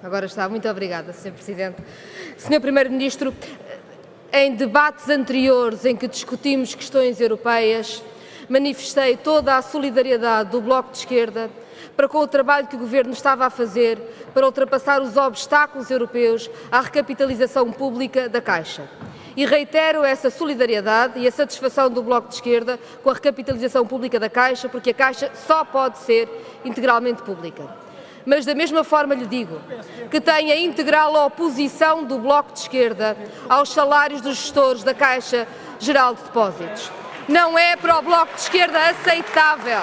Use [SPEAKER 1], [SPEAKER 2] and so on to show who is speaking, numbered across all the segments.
[SPEAKER 1] Agora está. Muito obrigada, Sr. Presidente. Sr. Primeiro-Ministro, em debates anteriores em que discutimos questões europeias, manifestei toda a solidariedade do Bloco de Esquerda para com o trabalho que o Governo estava a fazer para ultrapassar os obstáculos europeus à recapitalização pública da Caixa. E reitero essa solidariedade e a satisfação do Bloco de Esquerda com a recapitalização pública da Caixa, porque a Caixa só pode ser integralmente pública. Mas da mesma forma lhe digo que tem a integral oposição do Bloco de Esquerda aos salários dos gestores da Caixa Geral de Depósitos. Não é para o Bloco de Esquerda aceitável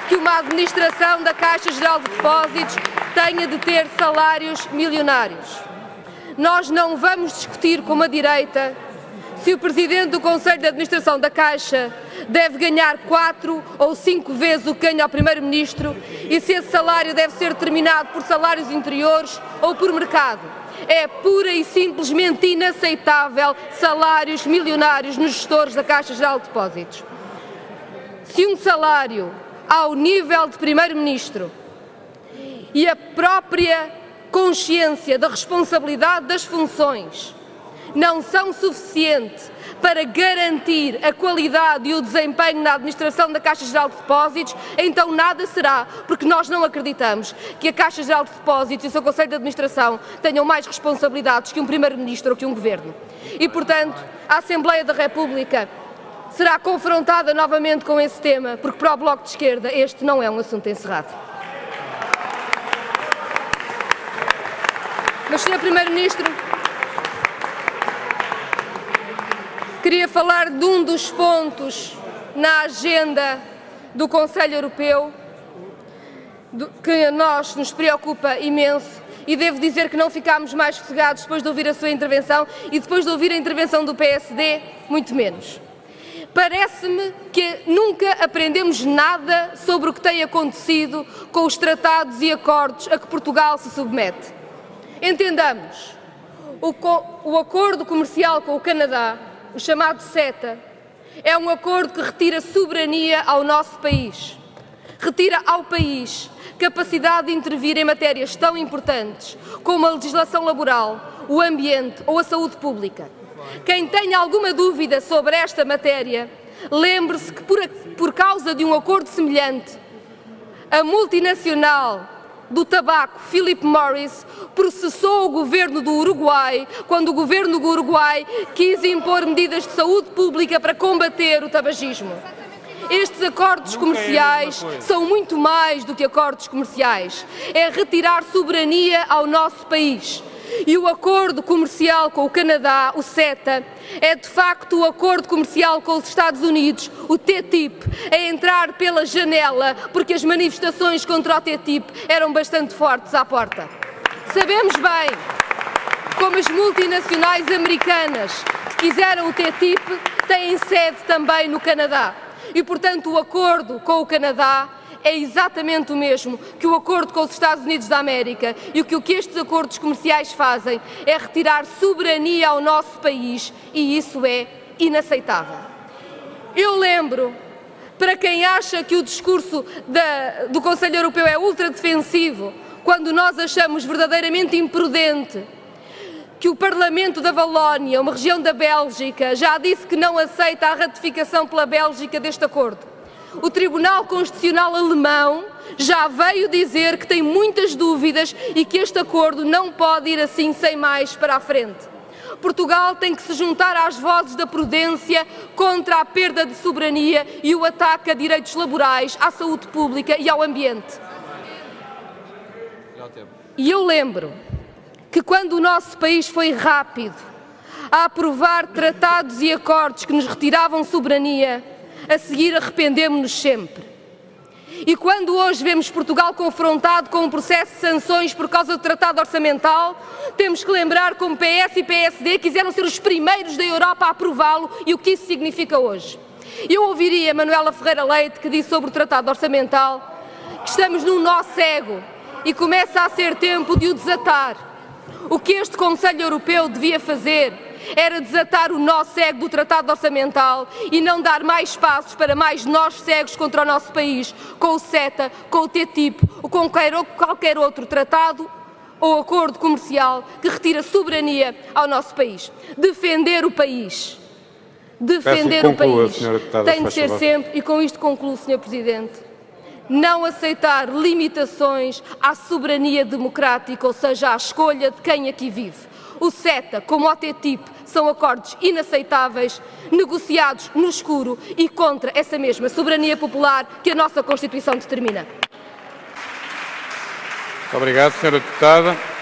[SPEAKER 1] que uma administração da Caixa Geral de Depósitos tenha de ter salários milionários. Nós não vamos discutir com a direita se o Presidente do Conselho de Administração da Caixa deve ganhar 4 ou 5 vezes o que ganha o Primeiro-Ministro e se esse salário deve ser determinado por salários interiores ou por mercado. É pura e simplesmente inaceitável salários milionários nos gestores da Caixa Geral de Depósitos. Se um salário ao nível de Primeiro-Ministro e a própria consciência da responsabilidade das funções não são suficientes para garantir a qualidade e o desempenho na administração da Caixa Geral de Depósitos, então nada será, porque nós não acreditamos que a Caixa Geral de Depósitos e o seu Conselho de Administração tenham mais responsabilidades que um Primeiro-Ministro ou que um Governo. E, portanto, a Assembleia da República será confrontada novamente com esse tema, porque para o Bloco de Esquerda este não é um assunto encerrado. Mas, Sr. Primeiro-Ministro, queria falar de um dos pontos na agenda do Conselho Europeu que a nós nos preocupa imenso e devo dizer que não ficámos mais sossegados depois de ouvir a sua intervenção e depois de ouvir a intervenção do PSD, muito menos. Parece-me que nunca aprendemos nada sobre o que tem acontecido com os tratados e acordos a que Portugal se submete. Entendamos, o acordo comercial com o Canadá, o chamado CETA, é um acordo que retira soberania ao nosso país. Retira ao país capacidade de intervir em matérias tão importantes como a legislação laboral, o ambiente ou a saúde pública. Quem tenha alguma dúvida sobre esta matéria, lembre-se que por causa de um acordo semelhante, a multinacional do tabaco, Philip Morris, processou o governo do Uruguai quando o governo do Uruguai quis impor medidas de saúde pública para combater o tabagismo. Estes acordos comerciais são muito mais do que acordos comerciais. É retirar soberania ao nosso país. E o acordo comercial com o Canadá, o CETA, é de facto o acordo comercial com os Estados Unidos, o TTIP, a entrar pela janela, porque as manifestações contra o TTIP eram bastante fortes à porta. Sabemos bem como as multinacionais americanas que fizeram o TTIP têm sede também no Canadá. E, portanto, o acordo com o Canadá é exatamente o mesmo que o acordo com os Estados Unidos da América e o que estes acordos comerciais fazem é retirar soberania ao nosso país e isso é inaceitável. Eu lembro, para quem acha que o discurso do Conselho Europeu é ultradefensivo, quando nós achamos verdadeiramente imprudente que o Parlamento da Valónia, uma região da Bélgica, já disse que não aceita a ratificação pela Bélgica deste acordo. O Tribunal Constitucional alemão já veio dizer que tem muitas dúvidas e que este acordo não pode ir assim sem mais para a frente. Portugal tem que se juntar às vozes da prudência contra a perda de soberania e o ataque a direitos laborais, à saúde pública e ao ambiente. E eu lembro que quando o nosso país foi rápido a aprovar tratados e acordos que nos retiravam soberania, a seguir arrependemos-nos sempre. E quando hoje vemos Portugal confrontado com um processo de sanções por causa do tratado orçamental, temos que lembrar como PS e PSD quiseram ser os primeiros da Europa a aprová-lo e o que isso significa hoje. Eu ouviria Manuela Ferreira Leite que disse sobre o tratado orçamental que estamos num nó cego e começa a ser tempo de o desatar. O que este Conselho Europeu devia fazer era desatar o nó cego do tratado orçamental e não dar mais passos para mais nós cegos contra o nosso país, com o CETA, com o TTIP ou com qualquer outro tratado ou acordo comercial que retira soberania ao nosso país. Defender o país. Defender o país tem de ser sempre, e com isto concluo, Sr. Presidente, não aceitar limitações à soberania democrática, ou seja, à escolha de quem aqui vive. O CETA, como o TTIP, são acordos inaceitáveis, negociados no escuro e contra essa mesma soberania popular que a nossa Constituição determina.
[SPEAKER 2] Muito obrigado, Sra. Deputada.